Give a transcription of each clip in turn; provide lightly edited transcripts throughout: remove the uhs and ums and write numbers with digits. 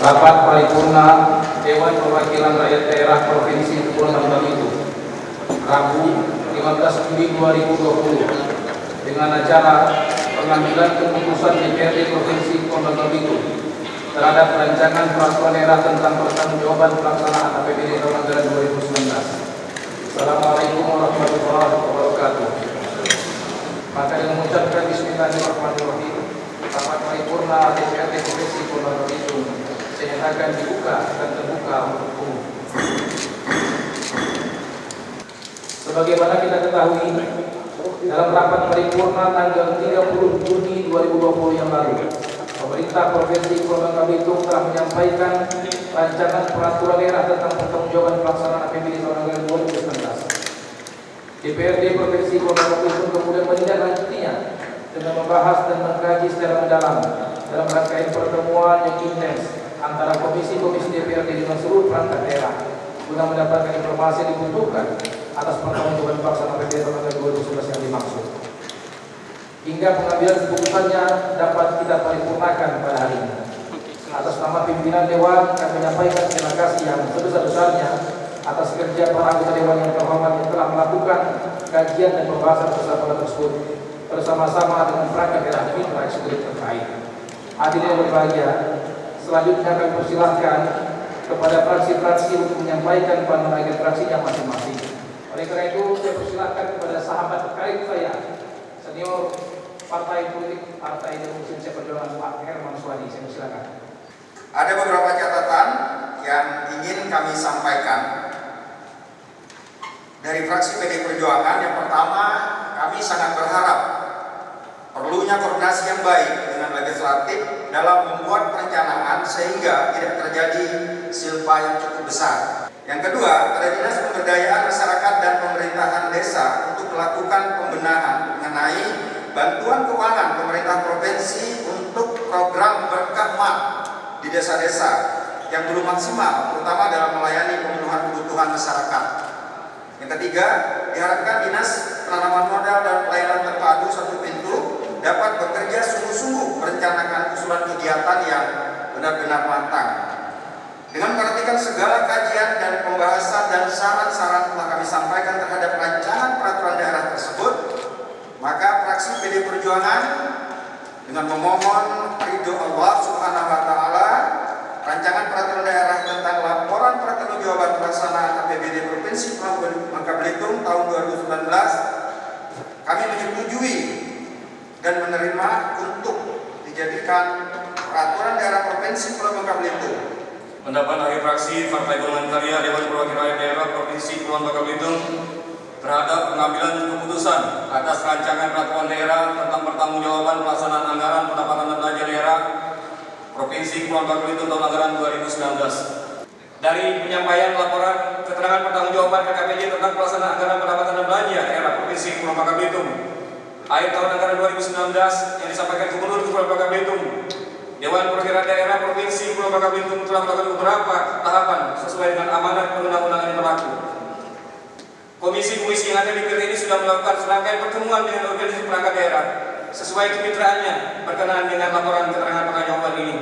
Rapat Paripurna Dewan Perwakilan Rakyat Daerah Provinsi Kepulauan Balitung Rabu 15 Juli 2020 dengan acara pengambilan keputusan DPRD Provinsi Kepulauan Balitung terhadap rancangan peraturan daerah tentang pertanggungjawaban pelaksanaan APBD tahun anggaran 2019. Assalamualaikum warahmatullahi wabarakatuh. Maka dengan mengucapkan Bismillahirrahmanirrahim, rapat paripurna DPRD Provinsi Kepulauan Balitung saya nyatakan dibuka dan terbuka untuk umum. Sebagaimana kita ketahui, dalam rapat paripurna tanggal 30 Juni 2020 yang lalu, pemerintah Provinsi Kepulauan Balitung telah menyampaikan rancangan peraturan daerah tentang pertanggungjawaban pelaksanaan APBD tahun anggaran 2019. DPRD Provinsi Kepulauan Balitung kemudian menindaklanjutinya dengan membahas dan mengkaji secara mendalam dalam rangkaian pertemuan yang intens antara komisi-komisi DPRD dengan seluruh perangkat daerah guna mendapatkan informasi yang dibutuhkan atas pertanggungjawaban pelaksanaan APBD tahun anggaran 2019 yang dimaksud. Hingga pengambilan keputusannya dapat kita paripurnakan pada hari ini. Atas nama pimpinan Dewan, kami menyampaikan terima kasih yang sebesar-besarnya atas kerja para anggota Dewan yang terhormat yang telah melakukan kajian dan pembahasan persoalan tersebut bersama-sama dengan perangkat daerah mitra eksekutif terkait. Hadirin yang berbahagia, selanjutnya kami persilahkan kepada fraksi-fraksi untuk menyampaikan pandangan fraksinya masing-masing. Oleh karena itu, saya persilahkan kepada sahabat terkait saya, senior Partai Politik Partai Demokrasi Perjuangan Pak Herman Suwadi. Saya persilakan. Ada beberapa catatan yang ingin kami sampaikan dari fraksi PD Perjuangan. Yang pertama, kami sangat berharap perlunya koordinasi yang baik dengan legislatif dalam membuat perencanaan sehingga tidak terjadi silpa yang cukup besar. Yang kedua, ada Dinas Pemberdayaan Masyarakat dan Pemerintahan Desa untuk melakukan pembenahan mengenai bantuan keuangan pemerintah provinsi untuk program berkah mak di desa-desa yang belum maksimal, terutama dalam melayani pemenuhan kebutuhan masyarakat. Yang ketiga, diharapkan Dinas Penanaman Modal dan Pelayanan Terpadu Satu Pintu dapat bekerja sungguh-sungguh merencanakan usulan kegiatan yang benar-benar matang. Dengan memperhatikan segala kajian dan pembahasan dan saran-saran telah kami sampaikan terhadap rancangan peraturan daerah tersebut, maka fraksi PD Perjuangan dengan memohon ridho Allah Subhanahu wa taala rancangan peraturan daerah tentang laporan pertanggungjawaban pelaksanaan APBD Provinsi Bangka Belitung tahun 2019 kami menyetujui dan menerima untuk dijadikan peraturan daerah Provinsi Pulau Bangka Belitung. Pendapat dari fraksi Partai Golongan Karya Dewan Perwakilan Rakyat Daerah Provinsi Kepulauan Bangka Belitung terhadap pengambilan keputusan atas rancangan peraturan daerah tentang pertanggungjawaban pelaksanaan anggaran pendapatan dan belanja daerah Provinsi Kepulauan Bangka Belitung tahun anggaran 2019. Dari penyampaian laporan keterangan pertanggungjawaban KKPJ tentang pelaksanaan anggaran pendapatan dan belanja daerah Provinsi Kepulauan Bangka Belitung akhir tahun anggaran 2019 yang disampaikan Gubernur Kepulauan Bangka Belitung, Dewan Perwakilan Daerah Provinsi Kepulauan Bangka Belitung telah melakukan beberapa tahapan sesuai dengan amanat perundang-undangan yang berlaku. Komisi-komisi yang ada di DPR ini sudah melakukan serangkaian pertemuan dengan organisasi perangkat daerah sesuai kemitraannya berkenaan dengan laporan keterangan pertanggungjawaban ini.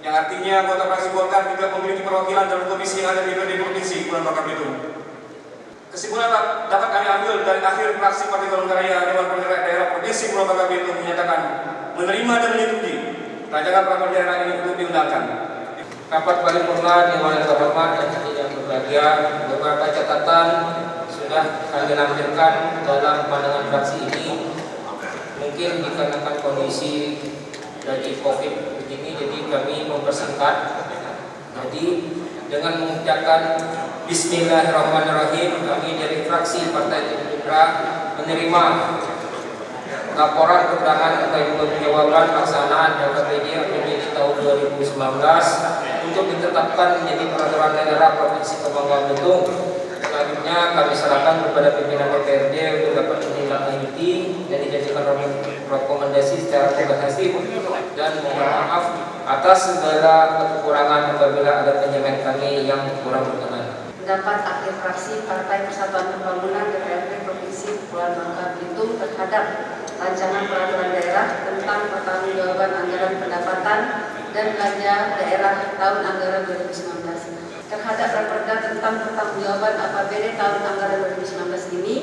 Yang artinya anggota fraksi Golkar juga memiliki perwakilan dalam komisi yang ada di DPRD Provinsi Kepulauan Bangka Belitung. Kesimpulan dapat kami ambil dari akhir fraksi Partai Golongan Karya Dewan Perwakilan Daerah Provinsi Kepulauan Bangka Belitung menyatakan menerima dan menyetujui rancangan peraturan daerah ini untuk diundangkan. Rapat paripurna Dewan yang terhormat dan yang berbahagia, beberapa catatan sudah kami lampirkan dalam pandangan fraksi ini. Mungkin dikarenakan kondisi dari COVID begini, jadi kami mempersingkat. Jadi dengan mengucapkan Bismillahirrahmanirrahim, kami dari fraksi Partai Gerindra menerima laporan keterangan pertanggungjawaban pelaksanaan APBD tahun 2019 untuk ditetapkan menjadi peraturan daerah Provinsi Bangka Belitung. Selanjutnya kami serahkan kepada pimpinan DPRD untuk dapat menindaklanjuti dan dijadikan rekomendasi secara komprehensif, dan mohon maaf atas segala kekurangan apabila ada penyampaian kami yang kurang berkenan. Pendapat akhir fraksi Partai Persatuan Pembangunan DPRD Provinsi Kepulauan Bangka Belitung terhadap rancangan peraturan daerah tentang pertanggungjawaban anggaran pendapatan dan Belanja Daerah tahun anggaran 2019. Terhadap Raperda tentang pertanggungjawaban APBD tahun anggaran 2019 ini,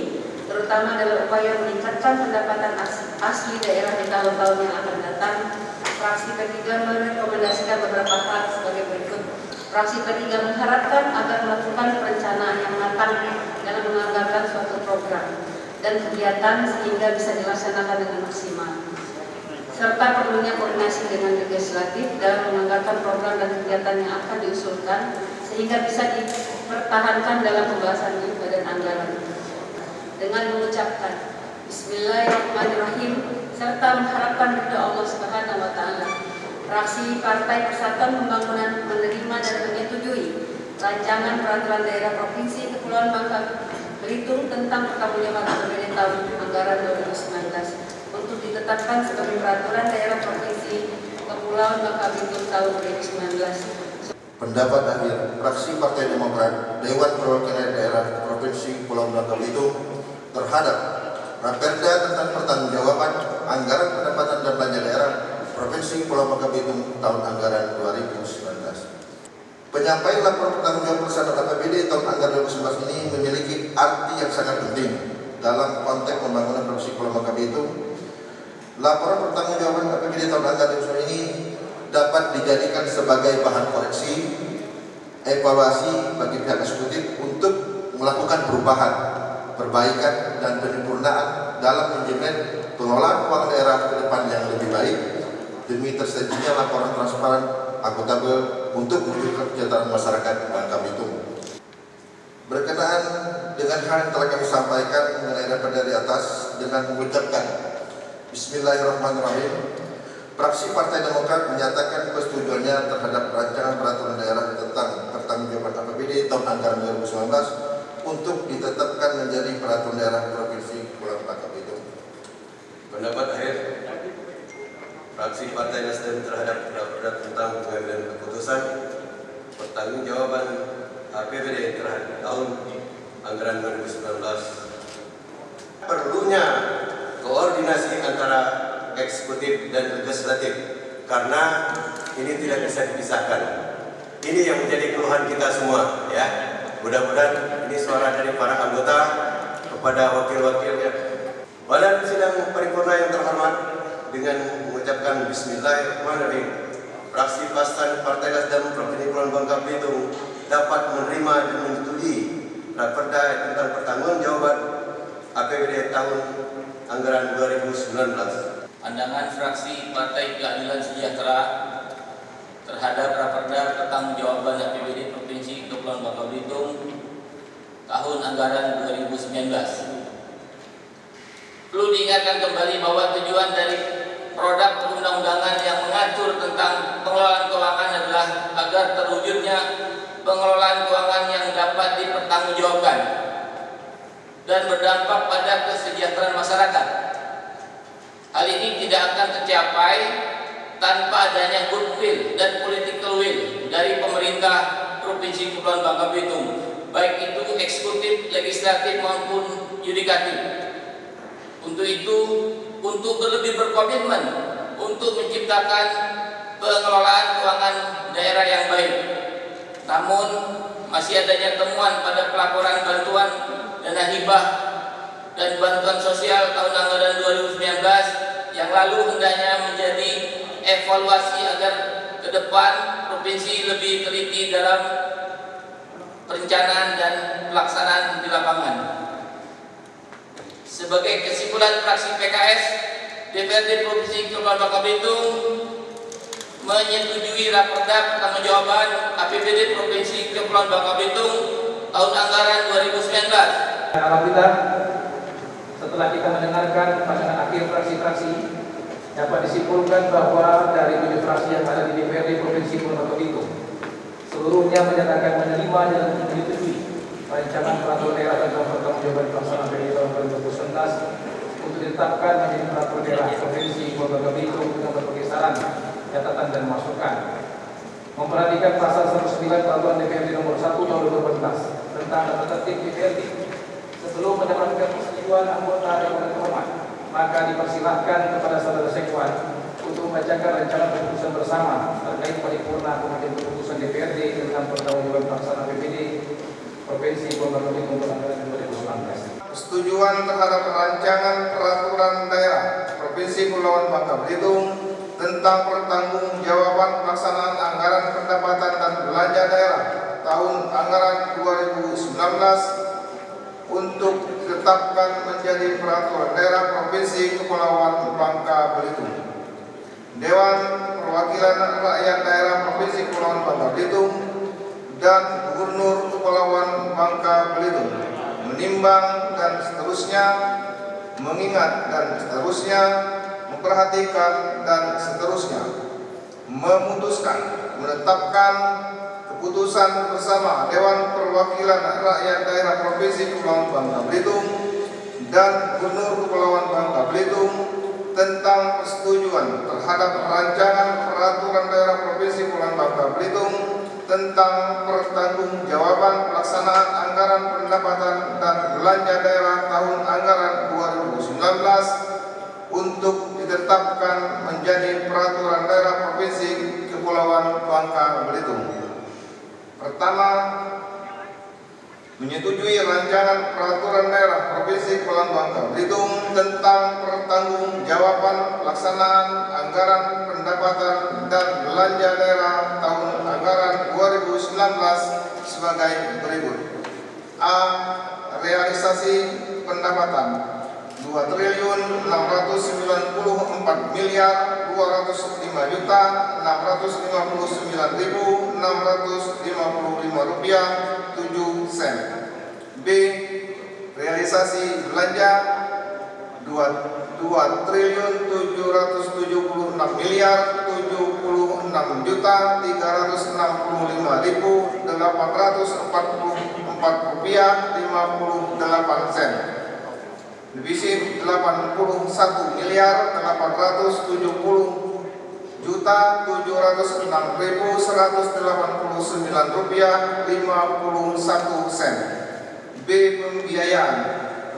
terutama dalam upaya meningkatkan pendapatan asli daerah di tahun-tahun yang akan datang, fraksi P3 merekomendasikan beberapa hal sebagai berikut. Fraksi P3 mengharapkan agar melakukan perencanaan yang matang dalam menganggarkan suatu program dan kegiatan sehingga bisa dilaksanakan dengan maksimal, serta perlunya koordinasi dengan legislatif dalam menganggarkan program dan kegiatan yang akan diusulkan sehingga bisa dipertahankan dalam pembahasan di badan anggaran. Dengan mengucapkan Bismillahirrahmanirrahim serta mengharapkan ridha Allah Subhanahu wa taala, fraksi Partai Persatuan Pembangunan menerima dan menyetujui rancangan peraturan daerah Provinsi Kepulauan Bangka Belitung tentang pertanggungjawaban APBD tahun anggaran 2019 untuk ditetapkan sebagai peraturan daerah Provinsi Kepulauan Bangka Belitung tahun 2019. Pendapat akhir fraksi Partai Demokrat Dewan Perwakilan Daerah Provinsi Kepulauan Bangka Belitung terhadap Raperda tentang pertanggungjawaban anggaran pendapatan dan belanja daerah Provinsi Kepulauan Bangka Belitung tahun anggaran 2019. Penyampaian laporan pertanggungjawaban pelaksanaan APBD tahun anggaran 2019 ini memiliki arti yang sangat penting dalam konteks pembangunan Provinsi Kepulauan Bangka Belitung. Laporan pertanggungjawaban APBD tahun anggaran 2019 ini dapat dijadikan sebagai bahan koreksi, evaluasi bagi pihak eksekutif untuk melakukan perubahan, perbaikan dan penyempurnaan dalam manajemen pengelolaan keuangan daerah ke depan yang lebih baik demi tersedianya laporan transparan, akuntabel untuk mewujudkan kesejahteraan masyarakat Bangka Belitung. Berkenaan dengan hal yang telah kami sampaikan mengenai raperda di atas dengan mengucapkan Bismillahirrahmanirrahim, fraksi Partai Demokrat menyatakan persetujuannya terhadap rancangan peraturan daerah tentang pertanggungjawaban APBD tahun anggaran 2019 untuk ditetapkan menjadi peraturan daerah Provinsi Kepulauan Bangka Belitung. Pendapat akhir fraksi Partai Nasdem terhadap raperda tentang pengambilan keputusan pertanggungjawaban APBD terhadap tahun anggaran 2019. Perlunya koordinasi antara eksekutif dan legislatif karena ini tidak bisa dipisahkan. Ini yang menjadi keluhan kita semua, ya. Mudah-mudahan ini suara dari para anggota kepada wakil-wakilnya. Badan sidang paripurna yang terhormat, dengan mengucapkan Bismillahirrahmanirrahim, fraksi Partai Nasdem Provinsi Kepulauan Bangka Belitung dapat menerima dan menyetujui raperda tentang pertanggungjawaban APBD tahun anggaran 2019. Pandangan fraksi Partai Keadilan Sejahtera terhadap raperda pertanggungjawaban APBD Provinsi Kepulauan Bangka Belitung tahun anggaran 2019. Perlu diingatkan kembali bahwa tujuan dari produk perundang-undangan yang mengatur tentang pengelolaan keuangan adalah agar terwujudnya pengelolaan keuangan yang dapat dipertanggungjawabkan dan berdampak pada kesejahteraan masyarakat. Hal ini tidak akan tercapai tanpa adanya goodwill dan political will dari pemerintah Provinsi Kepulauan Bangka Belitung, baik itu eksekutif, legislatif maupun yudikatif. Untuk itu, untuk lebih berkomitmen untuk menciptakan pengelolaan keuangan daerah yang baik. Namun masih adanya temuan pada pelaporan bantuan dana hibah dan bantuan sosial tahun anggaran 2019 yang lalu hendaknya menjadi evaluasi agar ke depan provinsi lebih teliti dalam perencanaan dan pelaksanaan di lapangan. Sebagai kesimpulan fraksi PKS, DPRD Provinsi Kepulauan Bangka Belitung menyetujui raperda pertanggungjawaban APBD Provinsi Kepulauan Bangka Belitung tahun anggaran 2019. Alhamdulillah, setelah kita mendengarkan pandangan akhir fraksi-fraksi, dapat disimpulkan bahwa dari 7 fraksi yang ada di DPRD Provinsi Kepulauan Bangka Belitung, seluruhnya menyatakan menerima dan menyetujui rancangan peraturan daerah tentang pertanggungjawaban pelaksanaan APBD tahun 2019 untuk ditetapkan menjadi peraturan daerah Provinsi Kepulauan Bangka Belitung dengan berbagai saran, catatan dan masukan. Memperhatikan pasal 109 Peraturan DPRD nomor 1 tahun 2018 tentang tata tertib DPRD, sebelum mendapatkan persetujuan anggota Dewan Terhormat, maka dipersilahkan kepada saudara sekwan untuk membacakan rencana keputusan bersama terkait paripurna pengambilan keputusan DPRD tentang pertanggungjawaban pelaksanaan APBD Provinsi Pulau Belitung tahun 2019. Persetujuan terhadap rancangan peraturan daerah Provinsi Kepulauan Bangka Belitung tentang pertanggungjawaban pelaksanaan anggaran pendapatan dan belanja daerah tahun anggaran 2019 untuk ditetapkan menjadi peraturan daerah Provinsi Kepulauan Bangka Belitung. Dewan Perwakilan Rakyat Daerah Provinsi Kepulauan Bangka Belitung dan Gubernur Kepulauan Bangka Belitung menimbang dan seterusnya, mengingat dan seterusnya, memperhatikan dan seterusnya, memutuskan menetapkan keputusan bersama Dewan Perwakilan Rakyat Daerah Provinsi Kepulauan Bangka Belitung dan Gubernur Kepulauan Bangka Belitung tentang persetujuan terhadap rancangan peraturan daerah Provinsi Kepulauan Bangka Belitung tentang pertanggungjawaban pelaksanaan anggaran pendapatan dan belanja daerah tahun anggaran 2019 untuk ditetapkan menjadi peraturan daerah Provinsi Kepulauan Bangka Belitung. Pertama, menyetujui rancangan peraturan daerah Provinsi Kepulauan Bangka Belitung tentang pertanggungjawaban pelaksanaan anggaran pendapatan dan belanja daerah tahun anggaran 2019 sebagai berikut. A. Realisasi pendapatan 2.829.655.655 B. Realisasi belanja 2.776.346.844.58 divisi 81.709.189 B. Pembiayaan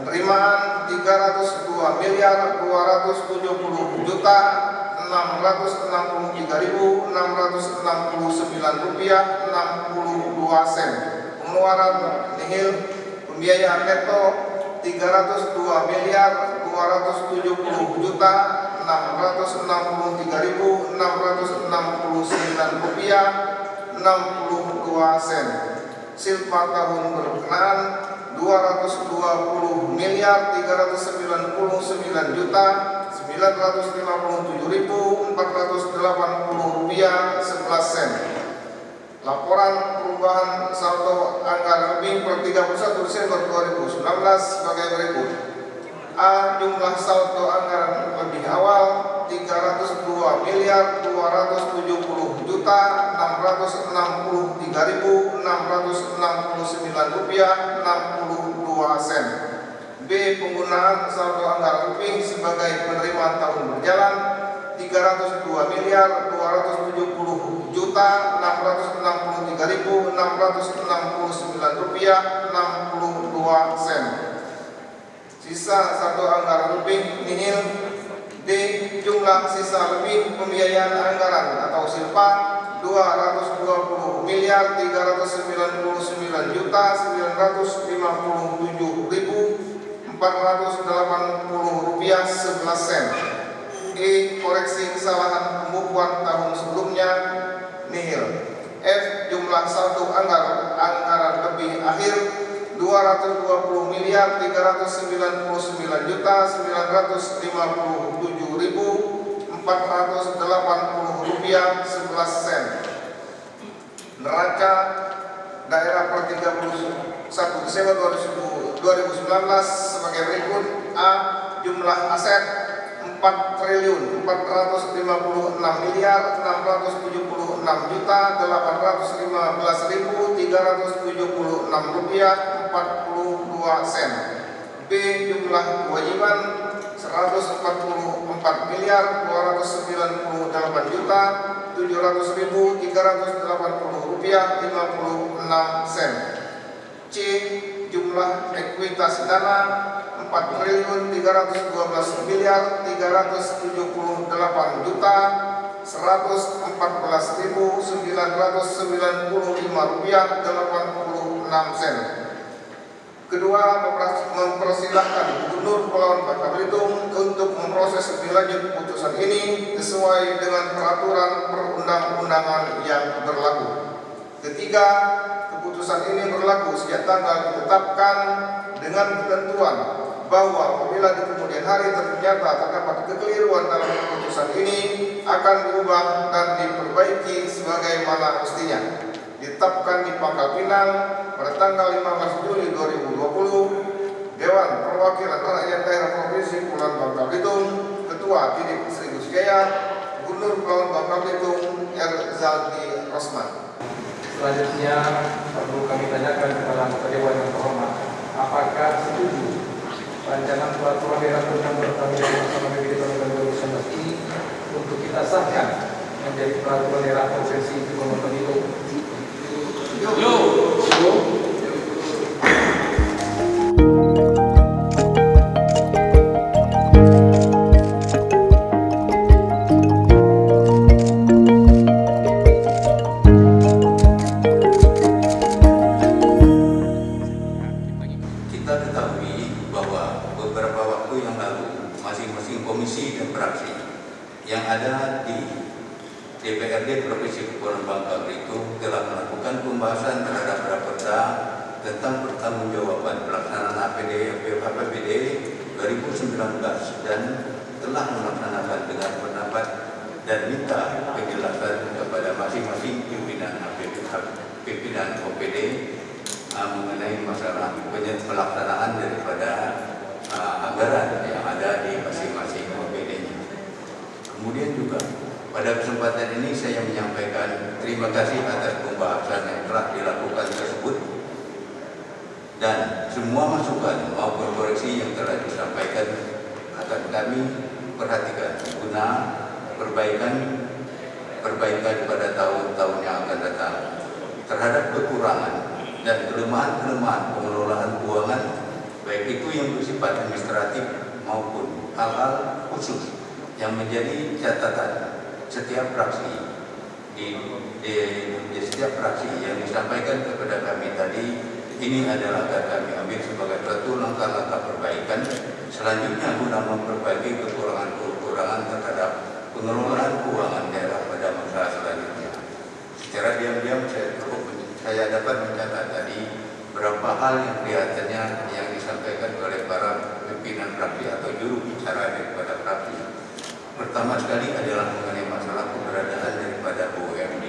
penerimaan 302.263.669 pengeluaran nihil pembiayaan neto 302.270.669.62 silpa tahun berkenaan 202.397.480 Laporan perubahan saldo anggaran lebih per 31 Desember 2019 sebagai berikut. A. Jumlah saldo anggaran lebih awal 302.273.669.62 B. Penggunaan saldo anggaran lebih sebagai penerimaan tahun berjalan 302.273.669.62 Sisa saldo anggaran lebih nihil. D. Jumlah sisa lebih pembiayaan anggaran atau silpa 220.399.957.480 rupiah 11 sen. E. Koreksi kesalahan pembukuan tahun sebelumnya nihil. F. Jumlah saldo anggaran lebih akhir 220.399.957.480 rupiah 11 sen. Neraca daerah per 31 Desember 2019 sebagai berikut. A. Jumlah aset 4.456.815.376 rupiah 42 sen. B. Jumlah kewajiban 144.298.700.380 rupiah 56 sen. C. Jumlah ekuitas dana Rp4.338.378.995.86. Kedua, mempersilahkan Gubernur Kepulauan Bangka Belitung untuk memproses lebih lanjut keputusan ini sesuai dengan peraturan perundang-undangan yang berlaku. Ketiga, keputusan ini berlaku sejak tanggal ditetapkan dengan ketentuan bahwa apabila di kemudian hari ternyata terdapat kekeliruan dalam keputusan ini akan diubah dan diperbaiki sebagaimana mestinya. Ditetapkan di Pangkal Pinang pada tanggal 15 Juli 2020, Dewan Perwakilan Rakyat Daerah Provinsi Kepulauan Bangka Belitung, Ketua Didik Sri Gus Gaya, Gubernur Kepulauan Bangka Belitung R. Zaldi Rosman. Selanjutnya perlu kami tanyakan kepada anggota Dewan yang terhormat, apakah setuju rancangan peraturan daerah tentang bertanggung jawab bersama PBD tahun 2019 ini untuk kita sahkan menjadi peraturan daerah provinsi Kepulauan Bangka Belitung? Kita ketahui bahwa beberapa waktu yang lalu masing-masing komisi dan fraksi yang ada di DPRD Provinsi Kepulauan Bangka Belitung telah melakukan pembahasan terhadap raperda tentang pertanggungjawaban pelaksanaan APBD 2019 dan telah melaksanakan dengan pendapat dan minta penjelasan kepada masing-masing pimpinan OPD mengenai masalah pelaksanaan daripada anggaran yang ada di masing-masing OPD-nya. Kemudian juga pada kesempatan ini saya menyampaikan terima kasih atas pembahasan yang telah dilakukan tersebut dan semua masukan maupun koreksi yang telah disampaikan akan kami perhatikan guna perbaikan pada tahun-tahun yang akan datang terhadap kekurangan dan kelemahan pengelolaan keuangan baik itu yang bersifat administratif maupun hal-hal khusus yang menjadi catatan setiap fraksi di setiap fraksi yang disampaikan kepada kami tadi. Ini adalah akan kami ambil sebagai suatu langkah-langkah perbaikan selanjutnya guna memperbaiki kekurangan terhadap pengelolaan keuangan daerah pada masa selanjutnya. Secara diam-diam saya dapat mencatat tadi beberapa hal yang kelihatannya yang disampaikan oleh para pimpinan fraksi atau juru bicara daripada fraksi. Pertama sekali adalah mengenai masalah keberadaan daripada BUMD,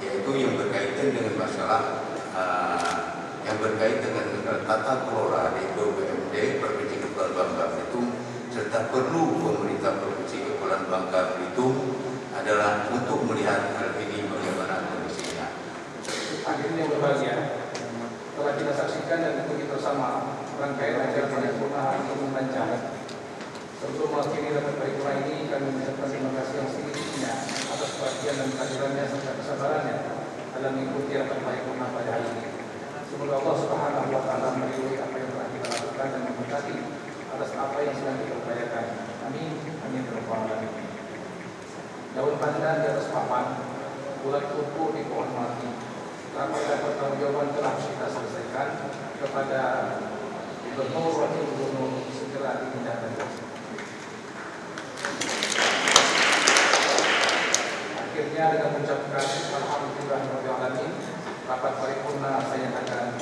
yaitu yang berkaitan dengan masalah yang berkaitan dengan tata kelola di BUMD Provinsi Kepulauan Bangka Belitung, serta perlu pemerintah Provinsi Kepulauan Bangka Belitung adalah untuk melihat hal ini bagaimana kondisinya. Hadirin yang berbahagia, telah kita saksikan dan ikuti bersama rangkaian acara paripurna untuk membaca. Sebelum mengakhiri rapat paripurna ini, kami mengucapkan terima kasih yang setinggi-tingginya atas perhatian dan kehadirannya serta kesabarannya dalam mengikuti rapat paripurna pada hari ini. Semoga Allah Subhanahu wa Ta'ala meridhoi apa yang telah kita lakukan dan memberkati atas apa yang sedang kita upayakan. Amin. Amin. Daun pandan di atas papan, bulat kuku di pohon mati. Rapat dan pertanggungjawaban telah kita selesaikan kepada Gubernur Wakil Gubernur segera dipindahkan. Akhirnya dengan mengucapkan alhamdulillah rabbil alamin, rapat paripurna saya nyatakan